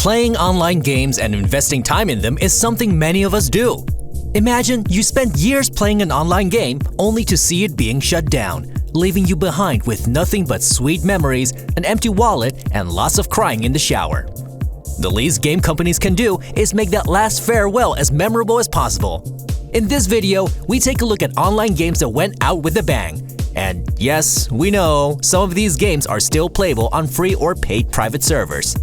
Playing online games and investing time in them is something many of us do. Imagine you spent years playing an online game only to see it being shut down, leaving you behind with nothing but sweet memories, an empty wallet, and lots of crying in the shower. The least game companies can do is make that last farewell as memorable as possible. In this video, we take a look at online games that went out with a bang. And yes, we know, some of these games are still playable on free or paid private servers.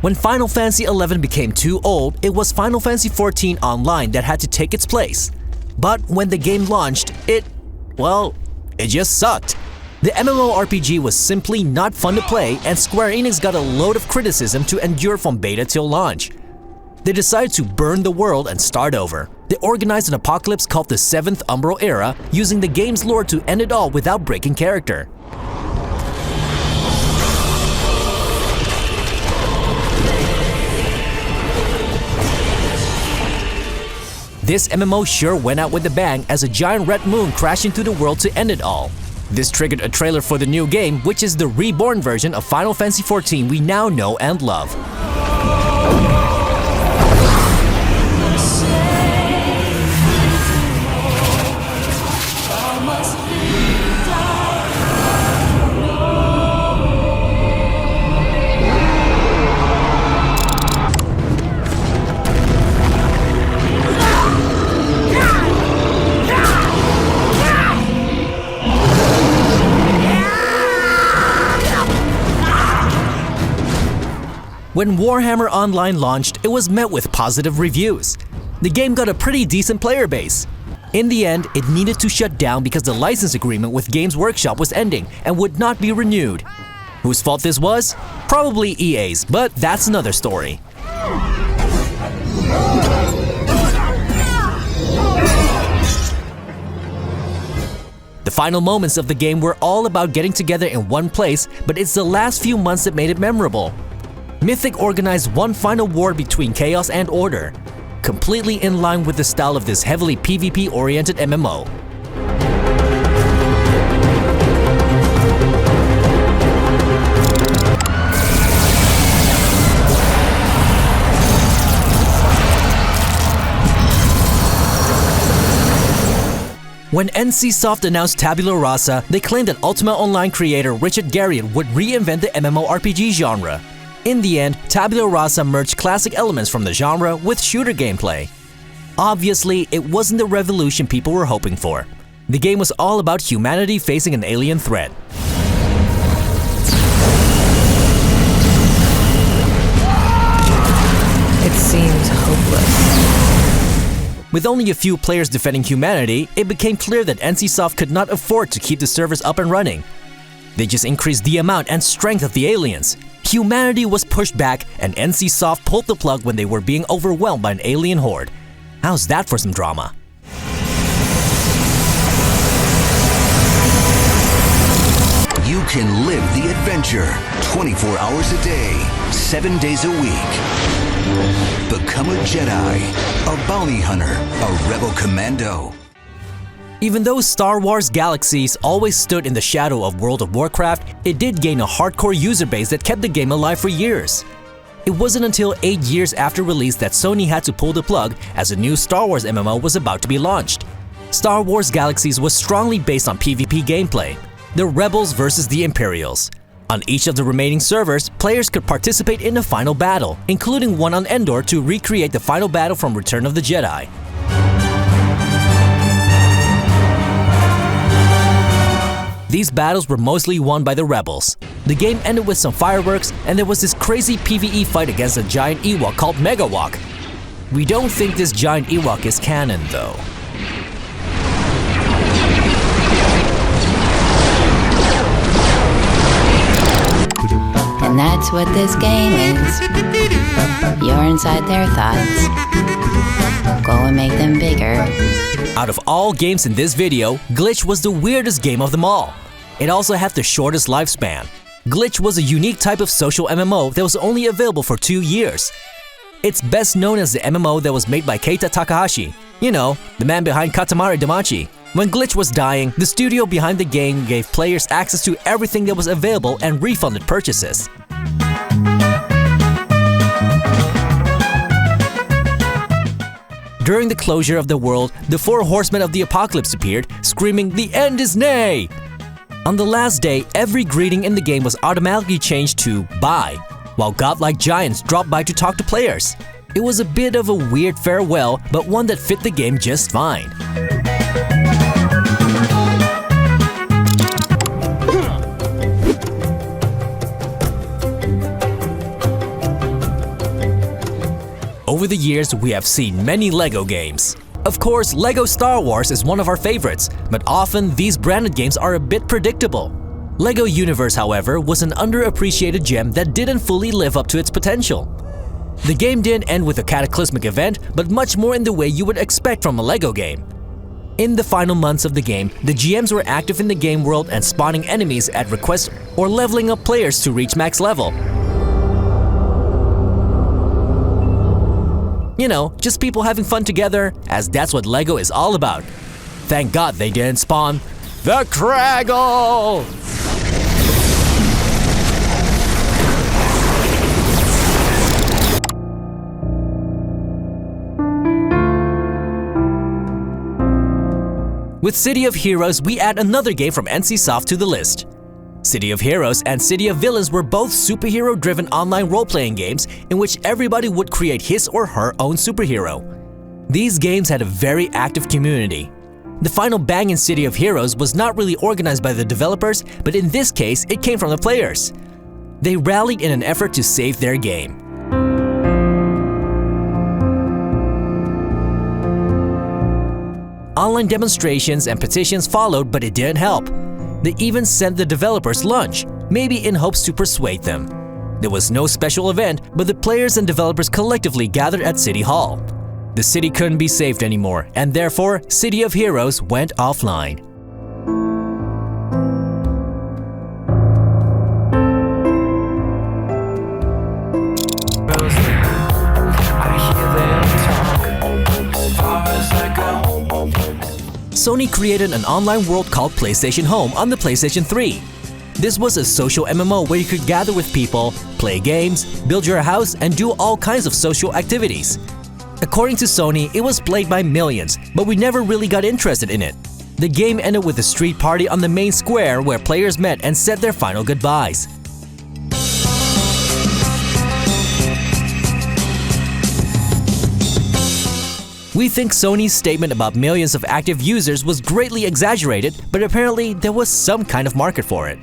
When Final Fantasy XI became too old, it was Final Fantasy XIV Online that had to take its place. But when the game launched, it just sucked. The MMORPG was simply not fun to play, and Square Enix got a load of criticism to endure from beta till launch. They decided to burn the world and start over. They organized an apocalypse called the 7th Umbral Era, using the game's lore to end it all without breaking character. This MMO sure went out with a bang as a giant red moon crashed into the world to end it all. This triggered a trailer for the new game, which is the reborn version of Final Fantasy XIV we now know and love. When Warhammer Online launched, it was met with positive reviews. The game got a pretty decent player base. In the end, it needed to shut down because the license agreement with Games Workshop was ending and would not be renewed. Whose fault this was? Probably EA's, but that's another story. The final moments of the game were all about getting together in one place, but it's the last few months that made it memorable. Mythic organized one final war between Chaos and Order, completely in line with the style of this heavily PvP-oriented MMO. When NCSoft announced Tabula Rasa, they claimed that Ultima Online creator Richard Garriott would reinvent the MMORPG genre. In the end, Tabula Rasa merged classic elements from the genre with shooter gameplay. Obviously, it wasn't the revolution people were hoping for. The game was all about humanity facing an alien threat. It seems hopeless. With only a few players defending humanity, it became clear that NCSoft could not afford to keep the servers up and running. They just increased the amount and strength of the aliens. Humanity was pushed back, and NCSoft pulled the plug when they were being overwhelmed by an alien horde. How's that for some drama? You can live the adventure 24 hours a day, 7 days a week. Become a Jedi, a bounty hunter, a rebel commando. Even though Star Wars Galaxies always stood in the shadow of World of Warcraft, it did gain a hardcore user base that kept the game alive for years. It wasn't until 8 years after release that Sony had to pull the plug as a new Star Wars MMO was about to be launched. Star Wars Galaxies was strongly based on PvP gameplay, the Rebels versus the Imperials. On each of the remaining servers, players could participate in a final battle, including one on Endor to recreate the final battle from Return of the Jedi. These battles were mostly won by the rebels. The game ended with some fireworks, and there was this crazy PvE fight against a giant Ewok called Megawok. We don't think this giant Ewok is canon, though. And that's what this game is. You're inside their thoughts. Go and make them bigger. Out of all games in this video, Glitch was the weirdest game of them all. It also had the shortest lifespan. Glitch was a unique type of social MMO that was only available for 2 years. It's best known as the MMO that was made by Keita Takahashi. You know, the man behind Katamari Damacy. When Glitch was dying, the studio behind the game gave players access to everything that was available and refunded purchases. During the closure of the world, the 4 horsemen of the apocalypse appeared, screaming, "The end is nigh!" On the last day, every greeting in the game was automatically changed to "bye," while godlike giants dropped by to talk to players. It was a bit of a weird farewell, but one that fit the game just fine. Over the years, we have seen many LEGO games. Of course, LEGO Star Wars is one of our favorites, but often these branded games are a bit predictable. LEGO Universe, however, was an underappreciated gem that didn't fully live up to its potential. The game didn't end with a cataclysmic event, but much more in the way you would expect from a LEGO game. In the final months of the game, the GMs were active in the game world and spawning enemies at request or leveling up players to reach max level. You know, just people having fun together, as that's what LEGO is all about. Thank God they didn't spawn the Craggle! With City of Heroes, we add another game from NCSoft to the list. City of Heroes and City of Villains were both superhero-driven online role-playing games in which everybody would create his or her own superhero. These games had a very active community. The final bang in City of Heroes was not really organized by the developers, but in this case, it came from the players. They rallied in an effort to save their game. Online demonstrations and petitions followed, but it didn't help. They even sent the developers lunch, maybe in hopes to persuade them. There was no special event, but the players and developers collectively gathered at City Hall. The city couldn't be saved anymore, and therefore, City of Heroes went offline. Sony created an online world called PlayStation Home on the PlayStation 3. This was a social MMO where you could gather with people, play games, build your house, and do all kinds of social activities. According to Sony, it was played by millions, but we never really got interested in it. The game ended with a street party on the main square where players met and said their final goodbyes. We think Sony's statement about millions of active users was greatly exaggerated, but apparently there was some kind of market for it.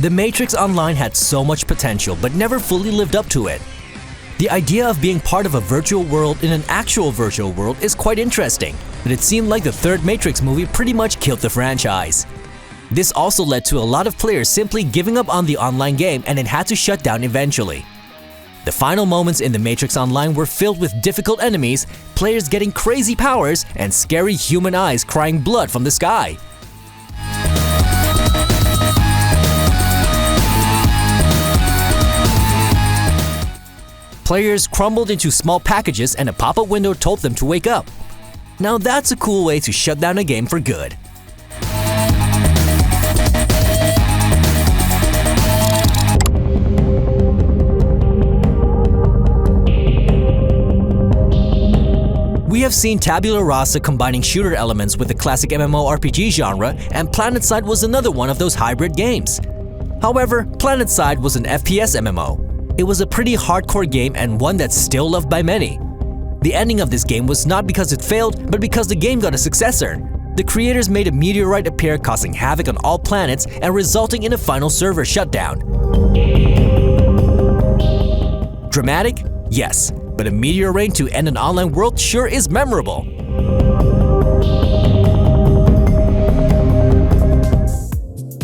The Matrix Online had so much potential, but never fully lived up to it. The idea of being part of a virtual world in an actual virtual world is quite interesting, but it seemed like the third Matrix movie pretty much killed the franchise. This also led to a lot of players simply giving up on the online game, and it had to shut down eventually. The final moments in the Matrix Online were filled with difficult enemies, players getting crazy powers, and scary human eyes crying blood from the sky. Players crumbled into small packages and a pop-up window told them to wake up. Now that's a cool way to shut down a game for good. We have seen Tabula Rasa combining shooter elements with the classic MMORPG genre, and Planetside was another one of those hybrid games. However, Planetside was an FPS MMO. It was a pretty hardcore game and one that's still loved by many. The ending of this game was not because it failed, but because the game got a successor. The creators made a meteorite appear, causing havoc on all planets and resulting in a final server shutdown. Dramatic? Yes, but a meteor rain to end an online world sure is memorable.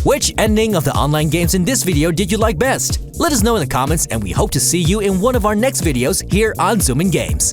Which ending of the online games in this video did you like best? Let us know in the comments, and we hope to see you in one of our next videos here on Zoomin Games.